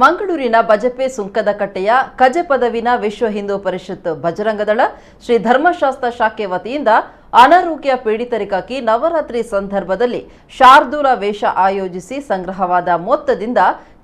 ಮಂಗಳೂರಿನ ಬಜಪೆ ಸುಂಕದಕಟ್ಟೆಯ ಕಜಪದವಿನ ವಿಶ್ವ ಹಿಂದೂ ಪರಿಷತ್ ಬಜರಂಗದಳ ಶ್ರೀ ಧರ್ಮಶಾಸ್ತ್ರ ಶಾಖೆ ವತಿಯಿಂದ ಅನಾರೋಗ್ಯ ಪೀಡಿತರಿಗಾಗಿ ನವರಾತ್ರಿ ಸಂದರ್ಭದಲ್ಲಿ ಶಾರ್ದೂಲ ವೇಷ ಆಯೋಜಿಸಿ ಸಂಗ್ರಹವಾದ ಮೊತ್ತದಿಂದ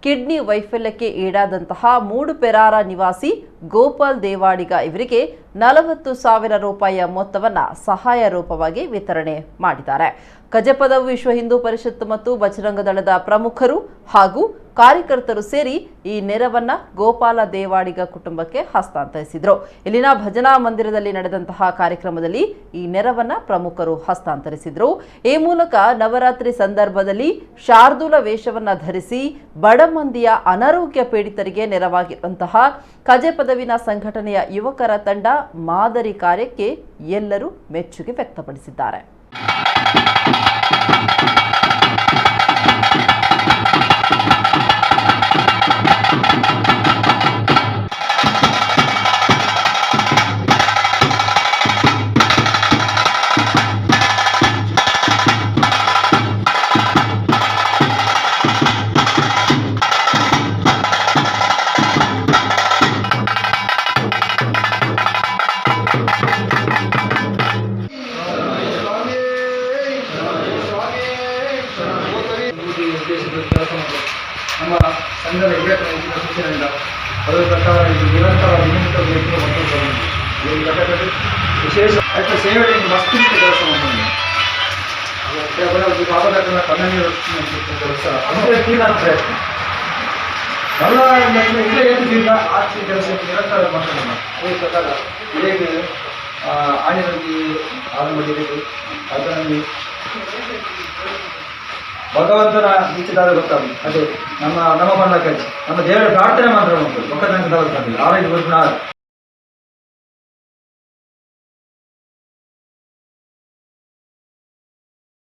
ಕಿಡ್ನಿ ವೈಫಲ್ಯಕ್ಕೆ ಈಡಾದಂತಹ ಮೂಡುಪೆರಾರ ನಿವಾಸಿ ಗೋಪಾಲ್ ದೇವಾಡಿಗ ಇವರಿಗೆ 40,000 ರೂಪಾಯಿಯ ಮೊತ್ತವನ್ನು ಸಹಾಯ ರೂಪವಾಗಿ ವಿತರಣೆ ಮಾಡಿದ್ದಾರೆ. ಕಜಪದ ವಿಶ್ವ ಹಿಂದೂ ಪರಿಷತ್ ಮತ್ತು ಬಜರಂಗದಳದ ಪ್ರಮುಖರು ಹಾಗೂ ಕಾರ್ಯಕರ್ತರು ಸೇರಿ ಈ ನೆರವನ್ನ ಗೋಪಾಲ ದೇವಾಡಿಗ ಕುಟುಂಬಕ್ಕೆ ಹಸ್ತಾಂತರಿಸಿದರು. ಇಲ್ಲಿನ ಭಜನಾ ಮಂದಿರದಲ್ಲಿ ನಡೆದಂತಹ ಕಾರ್ಯಕ್ರಮದಲ್ಲಿ ಈ ನೆರವನ್ನ ಪ್ರಮುಖರು ಹಸ್ತಾಂತರಿಸಿದರು. ಈ ಮೂಲಕ ನವರಾತ್ರಿ ಸಂದರ್ಭದಲ್ಲಿ ಶಾರ್ದೂಲ ವೇಷವನ್ನ ಧರಿಸಿ ಬಡ ಮಂದಿಯ ಅನಾರೋಗ್ಯ ಪೀಡಿತರಿಗೆ ನೆರವಾಗಿರುವಂತಹ ಕಜಪದವಿನ ಸಂಘಟನೆಯ ಯುವಕರ ತಂಡ ಮಾದರಿ ಕಾರ್ಯಕ್ಕೆ ಎಲ್ಲರೂ ಮೆಚ್ಚುಗೆ ವ್ಯಕ್ತಪಡಿಸಿದ್ದಾರೆ. ನಮ್ಮ ಸಂಘದ ಹಿರಿಯ ಸೂಚನೆಯಿಂದ ಅದರ ಪ್ರಕಾರ ಇದು ನಿರಂತರ ಈ ಘಟಕದಲ್ಲಿ ವಿಶೇಷ ಸೇವೆಯನ್ನು ಮಸ್ತಿನಿಂದ ಕೆಲಸ ಮಾಡ್ತೀನಿ. ಬಾಬಾದಾರನ ಕನ್ನಡ ಕೆಲಸ ಅಂದರೆ ತೀರ್ಥ ಎಲ್ಲ ಇಲ್ಲ ಏನಿಲ್ಲ ಆರ್ಥಿಕ ಕೆಲಸಕ್ಕೆ ನಿರಂತರ ಮಾಡ್ತಾರೆ. ಅದೇ ಪ್ರಕಾರ ಹೇಗೆ ಆನೆಯಲ್ಲಿ ಹಾಲು ಮಾಡಿರೋದು ಅದರಲ್ಲಿ ಭಗವಂತನ ನಿಶ್ಚಿತಾದ ಗೊತ್ತಾಗಲಿ. ಅದೇ ನಮ್ಮ ಬಣ್ಣಕ್ಕೆ ನಮ್ಮ ದೇವರ ಪ್ರಾರ್ಥನೆ ಮಾತ್ರ ಉಂಟು. ಒಕ್ಕದಂಗೆ ಆರೋಗ್ಯ